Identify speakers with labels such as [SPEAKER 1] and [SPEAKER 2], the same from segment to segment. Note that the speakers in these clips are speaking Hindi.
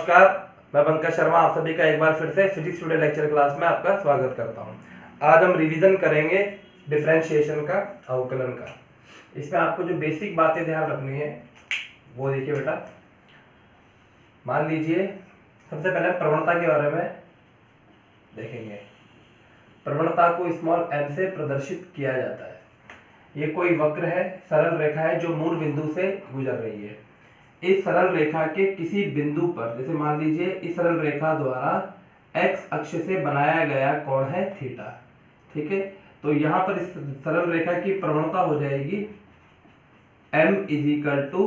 [SPEAKER 1] नमस्कार, मैं पंकज शर्मा आप सभी का एक बार फिर से फिजिक्स टुडे लेक्चर क्लास में आपका स्वागत करता हूं। आज हम रिवीजन करेंगे डिफरेंशिएशन का, अवकलन का। इसमें आपको जो बेसिक बातें ध्यान रखनी है वो देखिए बेटा। मान लीजिए सबसे पहले प्रवणता के बारे में देखेंगे। प्रवणता को स्मॉल m से प्रदर्शित किया जाता है। ये कोई वक्र है, सरल रेखा है जो मूल बिंदु से गुजर रही है। इस सरल रेखा के किसी बिंदु पर, जैसे मान लीजिए इस सरल रेखा द्वारा x अक्ष से बनाया गया कोण है थीटा, ठीक है। तो यहाँ पर इस सरल रेखा की प्रवणता हो जाएगी m =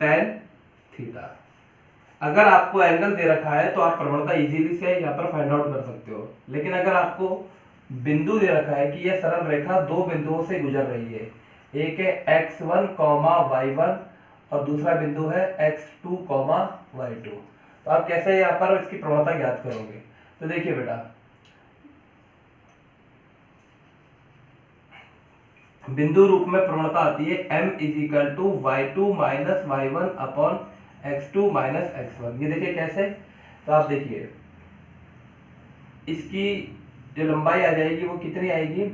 [SPEAKER 1] tan थीटा। अगर आपको एंगल दे रखा है तो आप प्रवणता इजीली से यहाँ पर फाइंड आउट कर सकते हो। लेकिन अगर आपको बिंदु दे रखा है कि यह सरल रेखा दो बिंदुओं से गुजर रही है, एक है x1, y1 और दूसरा बिंदु है x2, y2, तो आप कैसे यहाँ पर इसकी प्रवणता ज्ञात करोगे? तो देखिए बेटा, बिंदु रूप में प्रवणता आती है m = y2 - y1 upon x2 - x1। ये देखिए कैसे, तो आप देखिए इसकी जो लंबाई आ जाएगी वो कितनी आएगी,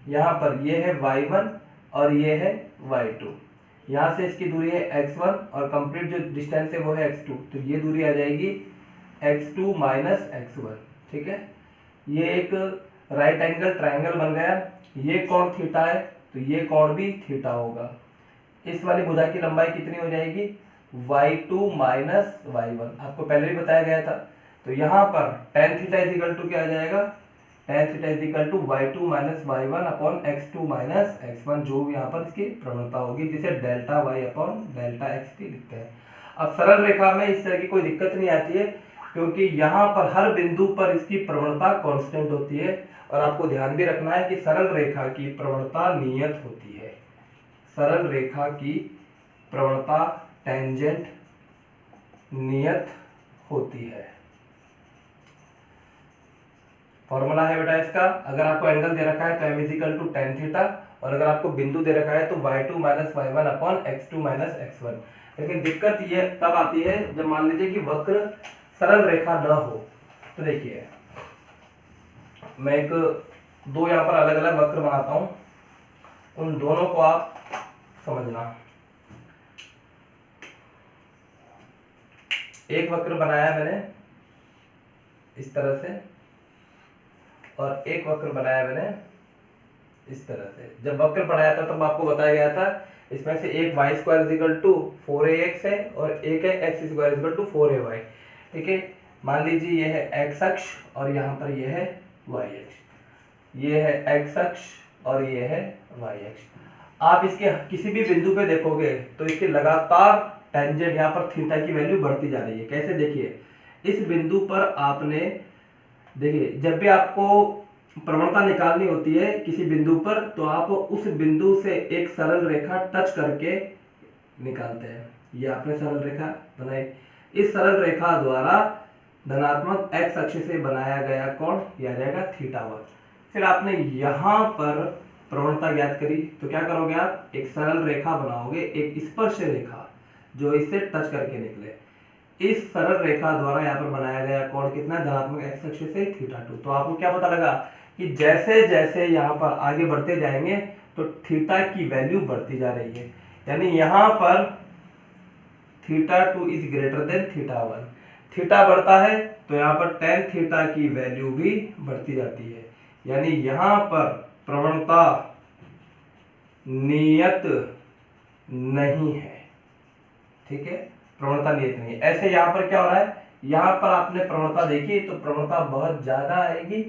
[SPEAKER 1] यहाँ पर ये है y1 और ये है y2। यहाँ से इसकी दूरी है x1 और कंप्लीट जो डिस्टेंस है वो है x2, तो ये दूरी आ जाएगी x2 - x1, ठीक है। ये एक राइट एंगल ट्रायंगल बन गया। ये कोण थीटा है तो ये कोण भी थीटा होगा। इस वाली भुजा की लंबाई कितनी हो जाएगी, y2 - y1, आपको पहले भी बताया गया था। तो यहाँ पर tan थीटा = क्या आ जाएगा, tan theta = y2 - y1 upon x2 - x1, जो यहाँ पर इसकी प्रवणता होगी, जिसे delta y upon delta x की लिखते हैं। अब सरल रेखा में इस तरह की कोई दिक्कत नहीं आती है, क्योंकि यहाँ पर हर बिंदु पर इसकी प्रवणता कांस्टेंट होती है। और आपको ध्यान भी रखना है कि सरल रेखा की प्रवणता नियत होती है। सरल रेखा की प्रवणता टेंजेंट नियत होती है। फॉर्मूला है बेटा इसका, अगर आपको एंगल दे रखा है तो m = tan थीटा, और अगर आपको बिंदु दे रखा है तो y2 - y1 upon x2 - x1। लेकिन दिक्कत ये तब आती है जब मान लीजिए कि वक्र सरल रेखा न हो। तो देखिए मैं दो यहाँ पर अलग अलग वक्र बनाता हूं, उन दोनों को आप समझना। एक वक्र बनाया मैंने इस तरह से और एक वक्र बनाया मैंने इस तरह से। जब वक्र बनाया था तब आपको बताया गया था इसमें से एक y² = 4ax है और एक है x² = 4ay, ठीक है। मान लीजिए ये है x अक्ष और यहाँ पर ये है y अक्ष। ये है x अक्ष और ये है y अक्ष। आप इसके किसी भी बिंदु पे देखोगे तो इसके लगातार टेंजेंट यहाँ पर थीटा की वैल्यू बढ़ती जा रही है। कैसे, देखिए इस बिंदु पर आपने, देखिए जब भी आपको प्रवणता निकालनी होती है किसी बिंदु पर, तो आप उस बिंदु से एक सरल रेखा टच करके निकालते हैं। ये आपने सरल रेखा बनाई, इस सरल रेखा द्वारा धनात्मक x अक्ष से बनाया गया कोण यह आ जाएगा θ1। फिर आपने यहाँ पर प्रवणता ज्ञात करी, तो क्या करोगे आप, एक सरल रेखा बनाओगे, एक स्पर्श रेखा जो इससे टच करके निकले। इस सरल रेखा द्वारा यहाँ पर बनाया गया कोण कितना, धनात्मक x अक्ष से θ2। तो आपको क्या पता लगा कि जैसे जैसे यहाँ पर आगे बढ़ते जाएंगे तो थीटा की वैल्यू बढ़ती जा रही है। यानी यहाँ पर θ2 > θ1, थीटा बढ़ता है तो यहाँ पर tan थीटा की वैल्यू भी बढ़ती जाती है। यानी यहाँ पर प्रवणता नियत नहीं है, ठीक है, प्रवणता नियत नहीं है। ऐसे यहाँ पर क्या हो रहा है, यहाँ पर आपने प्रवणता देखी तो प्रवणता बहुत ज्यादा आएगी,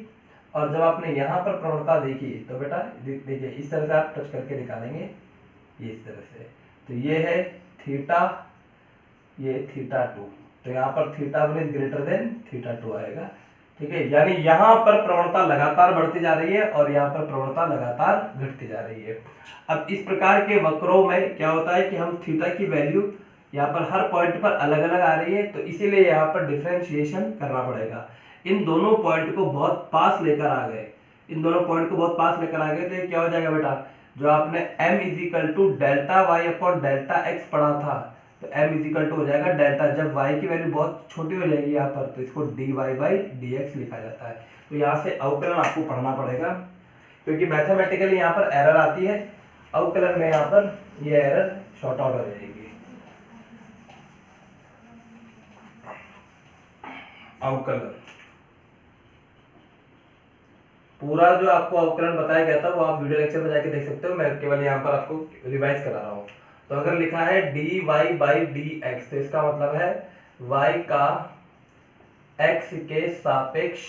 [SPEAKER 1] और जब आपने यहाँ पर प्रवणता देखी तो बेटा देखिए इस तरह से आप टच करके निकालेंगे, ये इस तरह से। तो ये है थीटा, ये θ2, तो यहाँ पर θ1 > θ2 आएगा, ठीक है। यानी यहाँ पर प्रवणता लगातार बढ़ती जा रही है और यहाँ पर प्रवणता लगातार घटती जा रही है। अब इस प्रकार के वक्रों में क्या होता है कि हम थीटा की वैल्यू यहाँ पर हर पॉइंट पर अलग अलग आ रही है, तो इसीलिए यहाँ पर डिफरेंशिएशन करना पड़ेगा। इन दोनों पॉइंट को बहुत पास लेकर आ गए, इन दोनों पॉइंट को बहुत पास लेकर आ गए, तो ये क्या हो जाएगा बेटा, जो आपने m = delta y upon delta x पढ़ा था, तो m इजिकल टू हो जाएगा डेल्टा, जब y की वैल्यू बहुत छोटी हो जाएगी यहाँ पर तो इसको dy बाई dx लिखा जाता है। तो यहाँ से अवकलन आपको पढ़ना पड़ेगा, क्योंकि मैथमेटिकली यहाँ पर एरर आती है, अवकलन में यहाँ पर ये एरर शॉर्ट आउट हो जाएगी। अवकलन पूरा जो आपको अवकलन बताया गया था वो आप वीडियो लेक्चर में जाके देख सकते हो, मैं केवल यहाँ पर आपको रिवाइज करा रहा हूँ। तो अगर लिखा है dy बाई dx तो इसका मतलब है y का x के सापेक्ष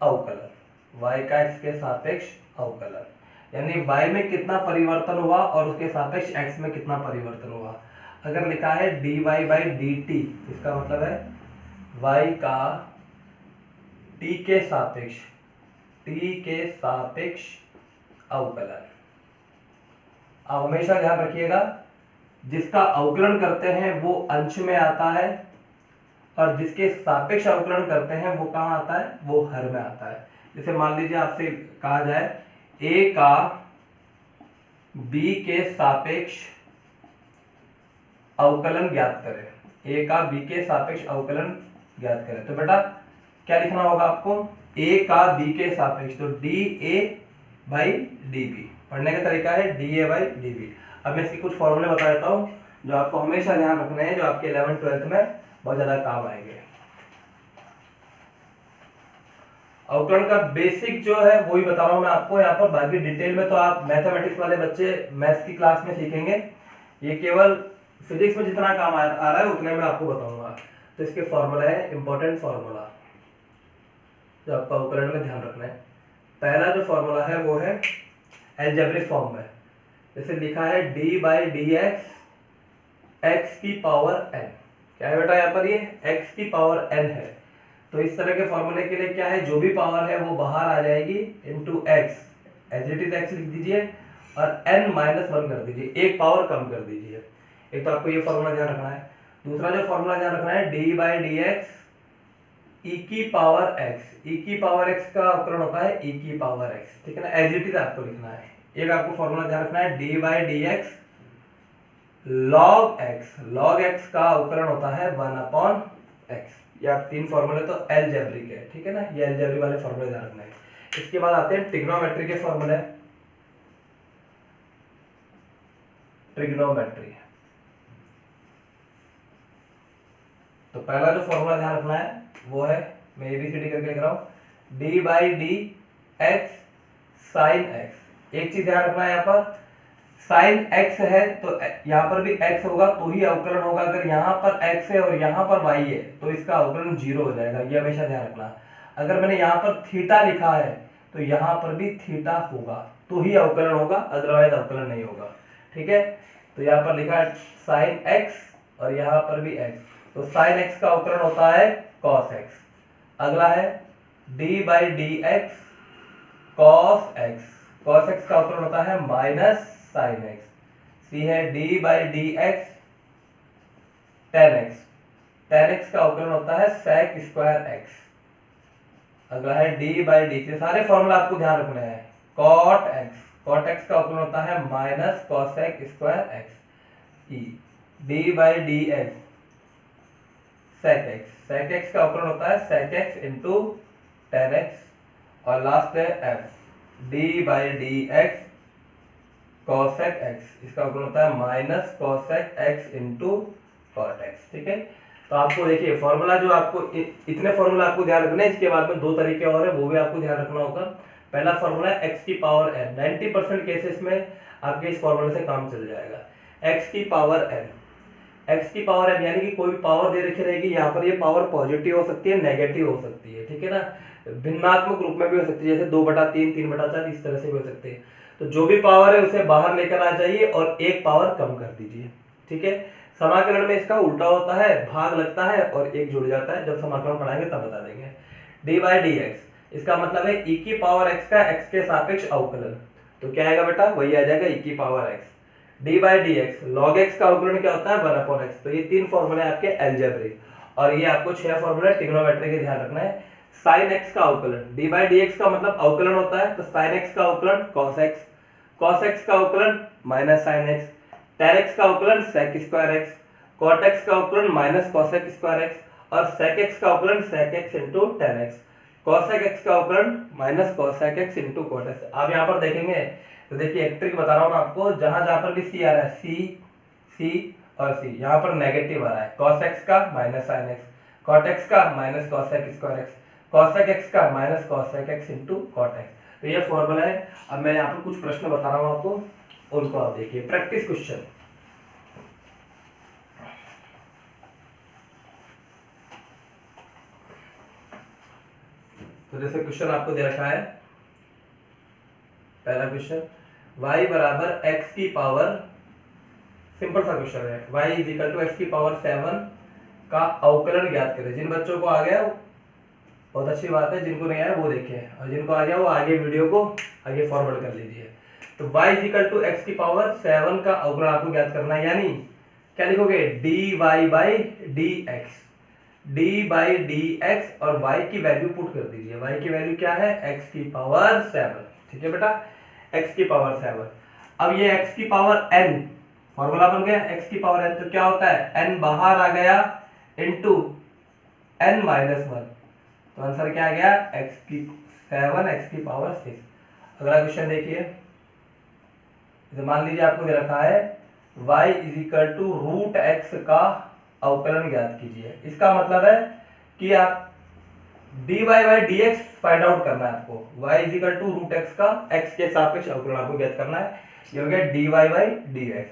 [SPEAKER 1] अवकलन, y का x के सापेक्ष अवकलन, यानी y में कितना परिवर्तन हुआ और उसके सापेक्ष x में कितना परिवर्तन हुआ। अगर लिखा है dy बाई dt इसका मतलब है y का t के सापेक्ष अवकलन। अब हमेशा ध्यान रखिएगा, जिसका अवकलन करते हैं वो अंश में आता है और जिसके सापेक्ष अवकलन करते हैं वो कहाँ आता है, वो हर में आता है। जैसे मान लीजिए आपसे कहा जाए a का b के सापेक्ष अवकलन ज्ञात करें, a का b के सापेक्ष अवकलन ज्ञात करें, तो बेटा क्या लिखना होगा आपको, a का b के सापेक्ष, तो dA बाई dB। पढ़ने का तरीका है dA बाई dB। अब मैं इसकी कुछ फॉर्मूले बता देता हूँ जो आपको हमेशा ध्यान रखने हैं, जो आपके 11th-12th में बहुत ज्यादा काम आएंगे। अवकलन का बेसिक जो है वही बता रहा हूँ मैं आपको यहाँ पर, बाकी डिटेल में तो आप मैथमेटिक्स वाले बच्चे मैथ्स की क्लास में सीखेंगे, ये केवल फिजिक्स में जितना काम आ रहा है उतने में आपको बताऊंगा। तो इसके फॉर्मूला है, इंपॉर्टेंट फॉर्मूला जो आपको अवकलन में ध्यान रखना है। पहला जो फॉर्मूला है वो है अलजेब्रिक फॉर्म में, जैसे लिखा है d बाई dx x की पावर n, क्या है बेटा यहाँ पर ये x की पावर n है। तो इस तरह के फॉर्मूले के लिए क्या है, जो भी पावर है वो बाहर आ जाएगी into x, as it is x लिख दीजिए और n माइनस 1 कर दीजिए, एक पावर कम कर दीजिए। एक तो आपको ये फॉर्मूला ध्यान रखना है। दूसरा जो फॉर्मूला ध्यान रखना है d बाई dx e की पावर x, e की पावर x का अवकलन होता है e की पावर x, ठीक है ना, एज इट इज आपको लिखना है। एक आपको फॉर्मूला ध्यान रखना है d by dx log x, log x का अवकलन होता है 1 अपॉन x। ये आप तीन फॉर्मूले तो अलजेब्रिक है, ठीक है ना, ये अलजेब्रिक वाले फॉर्मूले ध्यान रखना है। इसके बाद आते हैं ट्रिग्नोमेट्री के फॉर्मूले। ट्रिग्नोमेट्री, तो पहला जो फॉर्मूला ध्यान रखना है वो है, मैं एबीसीडी करके लिख रहा हूं, D by d x sine x. एक चीज ध्यान रखना है, यहाँ पर साइन एक्स है तो यहाँ पर भी एक्स होगा तो ही अवकलन होगा। अगर यहाँ पर एक्स है और यहाँ पर वाई है तो इसका अवकलन 0 हो जाएगा, ये हमेशा ध्यान रखना। अगर मैंने यहाँ पर थीटा लिखा है तो यहाँ पर भी थीटा होगा तो ही अवकलन होगा, अदरवाइज अवकलन नहीं होगा, ठीक है। तो यहाँ पर लिखा है साइन एक्स और यहाँ पर भी एक्स, तो साइन एक्स का अवकलन होता है कॉस एक्स। अगला है D by d x cos x, cos x का अवकलन होता है माइनस साइन एक्स। सी है D by d x ten x, ten x का अवकलन होता है सेक स्क्वायर एक्स। अगला है डी बाई डी, के सारे फॉर्मूला आपको ध्यान रखने हैं। कॉट एक्स, कॉट एक्स का अवकलन होता है minus cosec square x. E d by d x sec x, sec x का अवकलन होता है sec x into tan x. और लास्ट है F d by d x cosec x, इसका अवकलन होता है minus cosec x into cot x, ठीक है। तो आपको देखिए फॉर्मूला जो आपको इतने फॉर्मूला आपको ध्यान रखना है। इसके बाद में दो तरीके और है वो भी आपको ध्यान रखना होगा। पहला फॉर्मूला है एक्स की पावर एन, 90% केसेस में आपके इस फॉर्मूले से काम चल जाएगा। एक्स की पावर एन, एक्स की पावर एन यानी कि कोई पावर दे रखी रहेगी, यहाँ पर ये पावर पॉजिटिव हो सकती है, नेगेटिव हो सकती है, ठीक है ना, भिन्नात्मक रूप में भी हो सकती है, जैसे 2/3, 3/4 इस तरह से भी हो सकते हैं। तो जो भी पावर है उसे बाहर लेकर आ जाइए और एक पावर कम कर दीजिए, ठीक है। समाकलन में इसका उल्टा होता है, भाग लगता है और एक जुड़ जाता है। जब समाकलन पढ़ाएंगे तब बता देंगे। डी बाई डी एक्स, इसका मतलब है ई की पावर एक्स का एक्स के सापेक्ष अवकलन, तो क्या आएगा बेटा, वही आ जाएगा ई की power x. D by d x log x का अवकलन क्या होता है, 1 अपॉन एक्स। तो ये तीन फॉर्मूले आपके अलजेब्रिक, और ये आपको 6 फॉर्मूले ट्रिग्नोमेट्री के ध्यान रखना है। साइन एक्स का अवकलन, डी बाई डी एक्स का मतलब अवकलन होता है, तो साइन एक्स का अवकलन कॉस एक्स, कॉस एक्स का अवकलन minus sine x, tan x का अवकलन sec square x, cot x का अवकलन माइनस cosec स्क्वायर x और sec x का अवकलन sec x into tan x, cosec x का अवकलन minus cosec x into cot x। आप यहाँ पर देखेंगे तो देखिए एक ट्रिक बता रहा हूँ आपको, जहां जहां पर भी c आ रहा है c और c, यहाँ पर नेगेटिव आ रहा है, cos x का minus sin x, cot x का minus cosec square x, cosec x का minus cosec x into cot x। तो ये फॉर्मूला है। अब मैं यहाँ पर कुछ प्रश्न बता रहा हूँ आपको, उनको आप देखिए, प्रैक्टिस क्वेश्चन। तो जैसे क्वेश्चन आपको दे रखा है, पहला क्वेश्चन y बराबर x की पावर, सिंपल सा क्वेश्चन है, y is equal to x की पावर 7 का अवकलन ज्ञात करें। जिन बच्चों को आ गया बहुत अच्छी बात है, जिनको नहीं आया वो देखें, और जिनको आ गया वो आगे वीडियो को आगे फॉरवर्ड कर लीजिए। तो y is equal to x की पावर 7 का अवकलन आपको ज्ञात करना है, यानी क्या लिखोगे, dy by dx, d by dx और y की वैल्यू पुट कर दीजिए। y की वैल्यू क्या है, x की पावर 7, ठीक है बेटा, x की पावर 7। अब ये x की पावर n, फॉर्मूला बन गया x की पावर n, तो क्या होता है, n बाहर आ गया इनटू n माइनस 1, तो आंसर क्या आ गया, x की 7 x की पावर 6। अगला क्वेश्चन देखिए, मान लीजिए आपको दे रखा है y is equal to root x का अवकलन ज्ञात कीजिए। इसका मतलब है कि आप dy by dx find out करना है आपको, y is equal to root x का x के सापेक्ष अवकलन आपको ज्ञात करना है। ये हो गया dy बाई dx,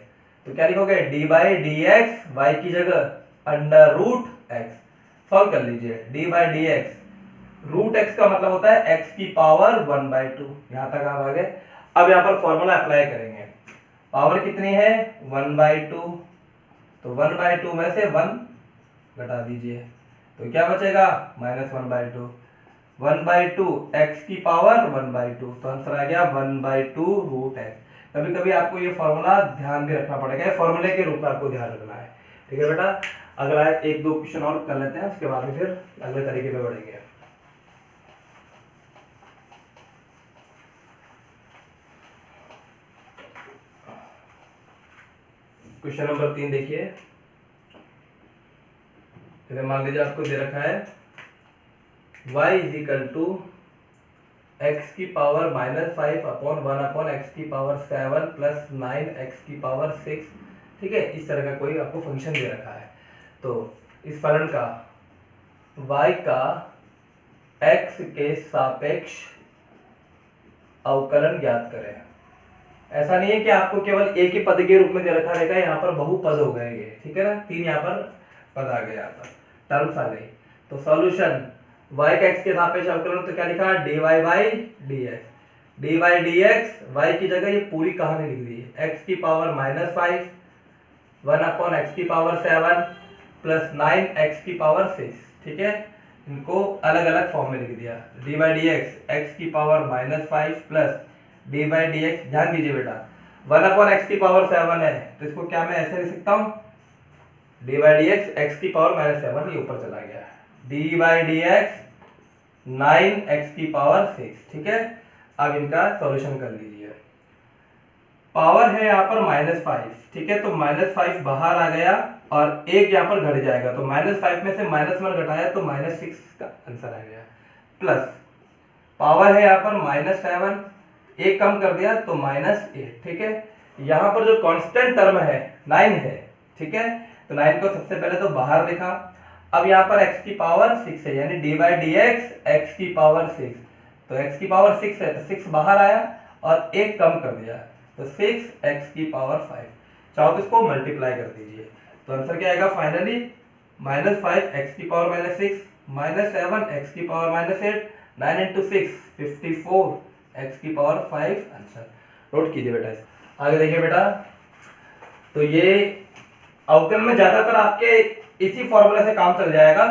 [SPEAKER 1] तो क्या लिखोगे, d बाई dx, y की जगह अंडर रूट x, सॉल्व कर लीजिए। d by dx, root x का मतलब होता है x की पावर 1/2, यहां तक आप आ गए। अब यहाँ पर फॉर्मूला अप्लाई करेंगे, पावर कितनी है 1/2, तो 1/2 में से 1 घटा दीजिए, तो क्या बचेगा माइनस 1/2, 1/2 x की पावर 1/2, तो आंसर आ गया 1/2 रूट x। कभी कभी आपको ये फॉर्मूला ध्यान भी रखना पड़ेगा, फॉर्मूले के रूप में आपको ध्यान रखना है, ठीक है बेटा। अगला एक दो क्वेश्चन और कर लेते हैं, उसके बाद में फिर अगले तरीके पे बढ़ेंगे। क्वेश्चन नंबर 3 देखिए, मान लीजिए आपको दे रखा है y is equal to x की power minus 5 upon 1 upon x की पावर 7 प्लस 9 एक्स की पावर 6, ठीक है, इस तरह का कोई आपको फंक्शन दे रखा है। तो इस फलन का y का x के सापेक्ष अवकलन ज्ञात करें। ऐसा नहीं है कि आपको केवल एक ही पद के रूप में दे रखा रहेगा, यहाँ पर बहुपद हो गए ये, ठीक है ना, 3 यहाँ पर पद आ गए, यहाँ पर टर्म्स आ गई। तो सॉल्यूशन y का x के सापेक्ष अवकलन, तो क्या लिखा है, dy by dx, dy by dx, y की जगह ये पूरी कहानी लिख दी, x की पावर माइनस 5, 1 अपॉन एक्स की पावर 7 प्लस 9 एक्स की पावर 6, ठीक है, इनको अलग अलग फॉर्म में लिख दिया। dy बाई dx, x की power minus 5 plus D by d x, ध्यान दीजिए बेटा 1 अपॉन एक्स की पावर 7 है, तो इसको क्या मैं ऐसे लिख सकता हूँ, D by d x, x की पावर माइनस 7, ये ऊपर चला गया, D by d x 9 x की पावर 6, ठीक है। अब इनका सॉल्यूशन कर लीजिए, पावर है यहाँ पर माइनस 5, ठीक है, तो माइनस 5 बाहर आ गया और एक यहाँ पर घट जाएगा, तो माइनस 5 में से माइनस 1 घटाया तो माइनस 6 का आंसर आ गया, प्लस पावर है यहाँ पर माइनस 7, एक कम कर दिया तो माइनस 8, ठीक है। यहाँ पर जो कांस्टेंट टर्म है 9 है, ठीक है, तो 9 को सबसे पहले तो बाहर लिखा। अब यहाँ पर x की पावर 6 है, यानी D by d x x की पावर 6, तो x की पावर 6 है, तो 6 बाहर आया और एक कम कर दिया, तो 6x की पावर 5, चाहो तो इसको मल्टीप्लाई कर दीजिए, तो आंसर क्या आएगा फाइनली माइनस 5x की पावर माइनस 6 माइनस 7x की पावर माइनस 8, 9 इंटू 6 54 x की पावर 5, आंसर नोट कीजिए बेटा। आगे देखिए बेटा, तो ये अवकलन में ज्यादातर आपके इसी फॉर्मूले से काम चल जाएगा,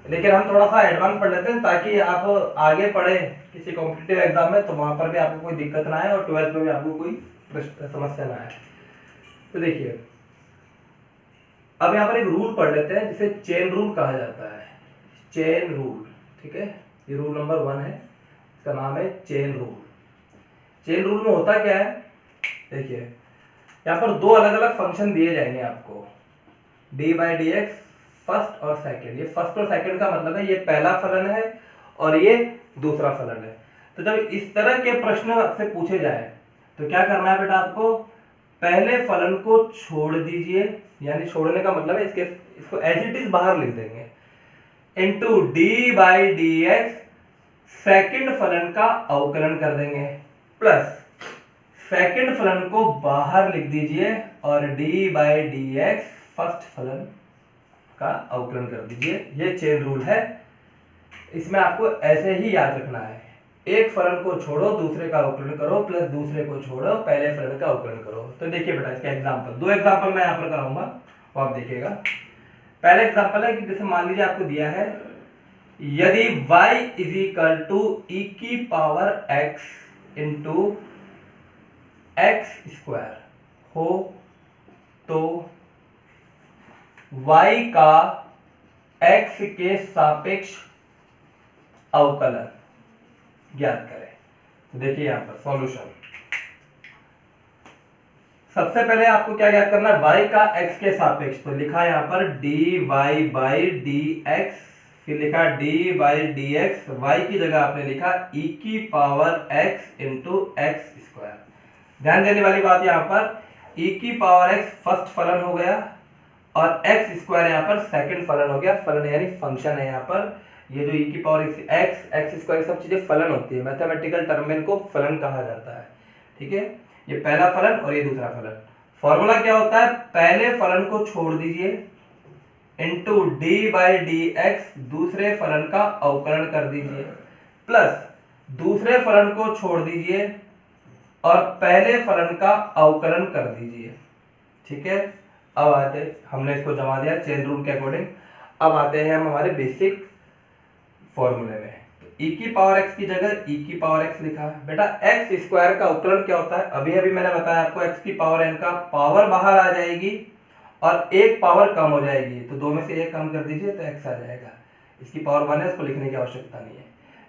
[SPEAKER 1] लेकिन हम थोड़ा सा एडवांस पढ़ लेते हैं ताकि आप आगे पढ़े किसी कॉम्पिटिटिव एग्जाम में, तो वहां पर भी आपको कोई दिक्कत ना आए और 12th में भी आपको कोई समस्या ना आए। तो देखिए अब यहाँ पर एक रूल पढ़ लेते हैं जिसे चेन रूल कहा जाता है, चेन रूल, ठीक है, ये रूल नंबर 1 है, इसका नाम है चेन रूल। चेन रूल में होता क्या है, देखिए यहाँ पर दो अलग अलग फंक्शन दिए जाएंगे आपको, D by d x first और सेकंड। ये फर्स्ट और सेकंड का मतलब है ये पहला फलन है और ये दूसरा फलन है। तो जब इस तरह के प्रश्न आपसे पूछे जाए तो क्या करना है बेटा आपको, पहले फलन को छोड़ दीजिए, यानी छोड़ने का मतलब है इसको एज इट इज बाहर लिख देंगे, into D by d x second फलन का अवकलन कर देंगे, प्लस सेकंड फलन को बाहर लिख दीजिए और D by d x first फलन का अवकलन कर दीजिए। ये चेन रूल है, इसमें आपको ऐसे ही याद रखना है, एक फलन को छोड़ो दूसरे का अवकलन करो, प्लस दूसरे को छोड़ो पहले फलन का अवकलन करो। तो देखिए बेटा इसका एग्जांपल, दो एग्जांपल मैं यहाँ पर कराऊंगा, वो आप देखिएगा। पहले एग्जांपल है कि जैसे मान लीजिए आपको दिया है, यदि y इज इक्वल टू ई की power x into x square हो तो y का x के सापेक्ष अवकलन ज्ञात करें। देखिए यहां पर सॉल्यूशन, सबसे पहले आपको क्या ज्ञात करना है, y का x के सापेक्ष, तो लिखा यहां पर dy बाई dx, फिर लिखा dy बाई dx, y की जगह आपने लिखा e की power x into x square. ध्यान देने वाली बात यहां पर e की पावर x फर्स्ट फलन हो गया और x स्क्वायर यहां पर सेकंड फलन हो गया। फलन यानी फंक्शन है, यहां पर ये जो e की पावर x स्क्वायर सब चीजें फलन होती है, मैथमेटिकल टर्म में इनको फलन कहा जाता है। ठीक है, ये पहला फलन और ये दूसरा फलन। फॉर्मूला क्या होता है, पहले फलन को छोड़ दीजिए into D by d x दूसरे फलन का अवकलन कर दीजिए, प्लस दूसरे फलन को छोड़ दीजिए और पहले फलन का अवकलन कर दीजिए। ठीक है, अब आते, हमने इसको जमा दिया चेन रूल के अकॉर्डिंग। अब आते हैं हम हमारे बेसिक फॉर्मूले में। तो e की पावर x की जगह e की पावर x लिखा है। बेटा x स्क्वायर का अवकलन क्या होता है, अभी अभी मैंने बताया आपको, x की पावर n का पावर बाहर आ जाएगी और एक पावर कम हो जाएगी, तो दो में से एक कम कर दीजिए तो x आ जाएगा। इसकी पावर 1 है, इसको लिखने की आवश्यकता नहीं है।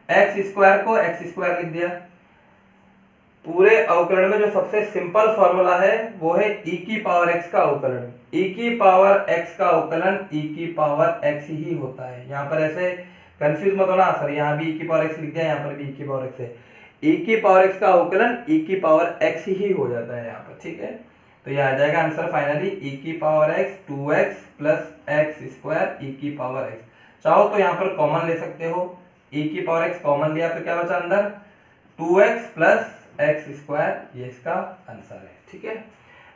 [SPEAKER 1] x स्क्वायर को x स्क्वायर लिख दिया। पूरे अवकलन में जो सबसे सिंपल फॉर्मूला है वो है e की पावर x का अवकलन। e की पावर x का अवकलन e की पावर x ही होता है। यहाँ पर ऐसे कंफ्यूज मत होना, सर यहाँ भी e की पावर x लिख दिया, यहाँ पर भी e की पावर x है। e की पावर x का अवकलन e की पावर x ही हो जाता है यहाँ पर। ठीक है, तो ये आ जाएगा आंसर फाइनली e की power x 2x plus x square e की पावर x। चाहो तो यहाँ पर कॉमन ले सकते हो, e की पावर x कॉमन लिया तो क्या बचा अंदर 2x प्लस एक्स स्क्वायर, ये इसका आंसर है। ठीक है,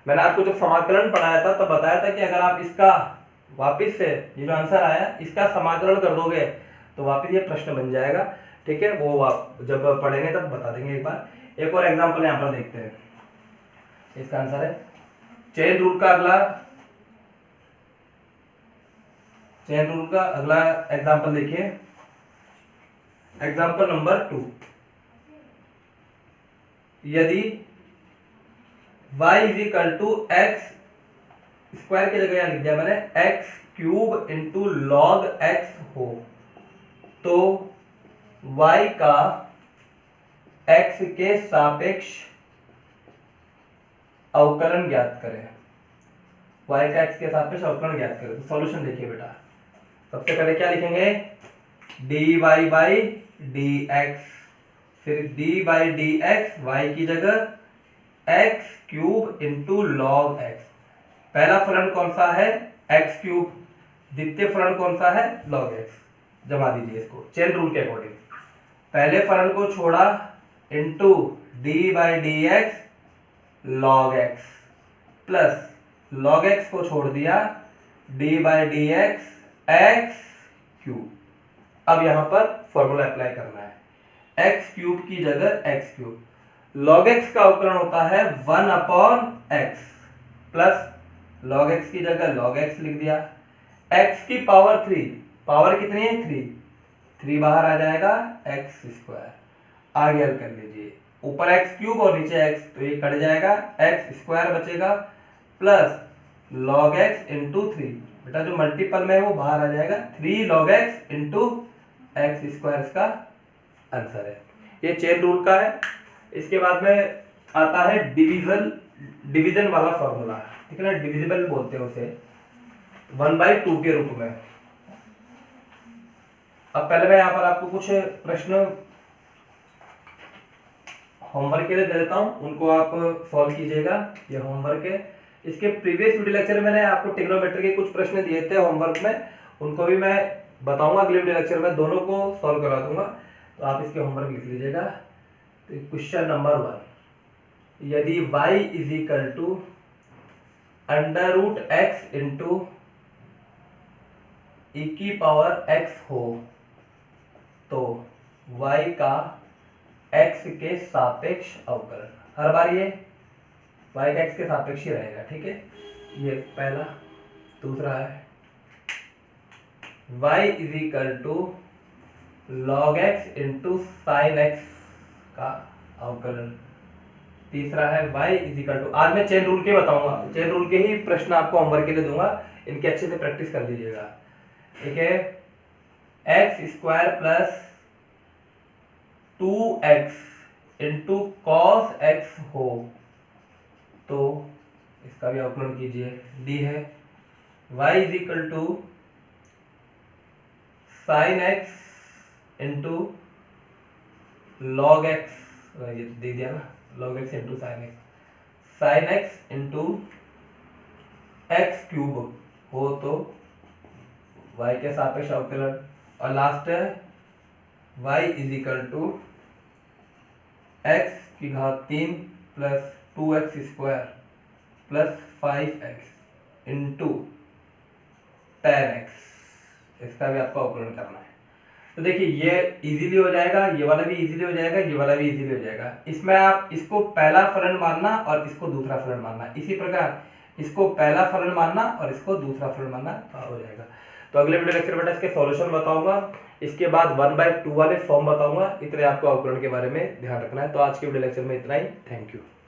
[SPEAKER 1] मैंने आपको जब समाकलन पढ़ाया था तब बताया था कि अगर आप इसका वापस से ये जो आंसर आया इसका समाकलन कर दोगे तो वापस ये प्रश्न बन जाएगा। ठीक है, वो आप जब पढ़ेंगे तब बता देंगे। एक बार एक और एग्जांपल यहाँ पर देखते हैं, इसका आंसर है चेन रूल का अगला एग्जांपल देखिए, एग्जांपल नंबर 2। यदि y is equal to x square की जगह लिख दिया मैंने x cube into log x हो तो y का x के सापेक्ष अवकलन ज्ञात करें। y का x के सापेक्ष अवकलन ज्ञात करें। तो सॉल्यूशन देखिए बेटा, सबसे पहले क्या लिखेंगे, dy बाई dx, फिर d by d x, y की जगह x cube into log x. पहला फलन कौन सा है, एक्स क्यूब, द्वितीय फलन कौन सा है, लॉग एक्स। जमा दीजिए इसको चेन रूल के अकॉर्डिंग। पहले फलन को छोड़ा into D by d x log x, plus log x को छोड़ दिया D by d x x cube. अब यहां पर फॉर्मूला अप्लाई करना है, एक्स क्यूब की जगह एक्स क्यूब, लॉग एक्स का अवकलन होता है 1 upon x, plus log x की जगह लॉग एक्स लिख दिया, एक्स की पावर 3, पावर कितनी है 3 बाहर आ जाएगा एक्स स्क्वायर। आगे हल कर लीजिए, ऊपर एक्स क्यूब और नीचे एक्स, तो ये कट जाएगा, एक्स स्क्वायर बचेगा प्लस लॉग एक्स इंटू 3। बेटा जो मल्टीपल में है वो बाहर आ जाएगा, 3 log x into x square इसका आंसर है। ये चेन रूल का है। इसके बाद में आता है डिवीजन डिवीजन वाला फॉर्मूला, ठीक है ना, डिविजिबल बोलते हैं उसे, 1/2 के रूप में। अब पहले मैं यहाँ पर आपको कुछ प्रश्न होमवर्क के लिए दे देता हूँ, उनको आप सॉल्व कीजिएगा। ये होमवर्क है। इसके प्रीवियस वीडियो लेक्चर में मैंने आपको ट्रिग्नोमेट्री के कुछ प्रश्न दिए थे होमवर्क में, उनको भी मैं बताऊंगा अगले वीडियो लेक्चर में, दोनों को सॉल्व करा दूंगा, तो आप इसके होमवर्क लिख लीजिएगा। तो क्वेश्चन नंबर 1, यदि y is equal to √x into e⁻x हो तो y का x के सापेक्ष अवकलन, हर बार ये y का x के सापेक्ष ही रहेगा, ठीक है, ये पहला। दूसरा है y is equal to log x into sine x का अवकलन। तीसरा है y इज इक्वल टू, आज मैं चेन रूल के बताऊंगा, चेन रूल के ही प्रश्न आपको होमवर्क के लिए दूंगा, इनके अच्छे से प्रैक्टिस कर लीजिएगा। ठीक है, x² plus 2x into cos x हो तो इसका भी अवकलन कीजिए। डी है y is equal to sine x into log x, ये दे दिया ना, log x into sine x into x cube हो तो y के सापेक्ष अवकलन। और लास्ट है y is equal to x की घात 3 plus 2x² plus 5x into tan x, इसका भी आपको अवकलन करना है। तो देखिए ये इजीली हो जाएगा, ये वाला भी इजीली हो जाएगा, ये वाला भी इजीली हो जाएगा। इसमें आप इसको पहला फलन मानना और इसको दूसरा फलन मानना, इसी प्रकार इसको पहला फलन मानना और इसको दूसरा फलन मानना, तो हो जाएगा। तो अगले वीडियो लेक्चर में इसके सॉल्यूशन बताऊंगा, इसके बाद 1/2 वाले फॉर्म बताऊंगा। इतने आपको अवकलन के बारे में ध्यान रखना है। तो आज के वीडियो लेक्चर में इतना ही। Thank you.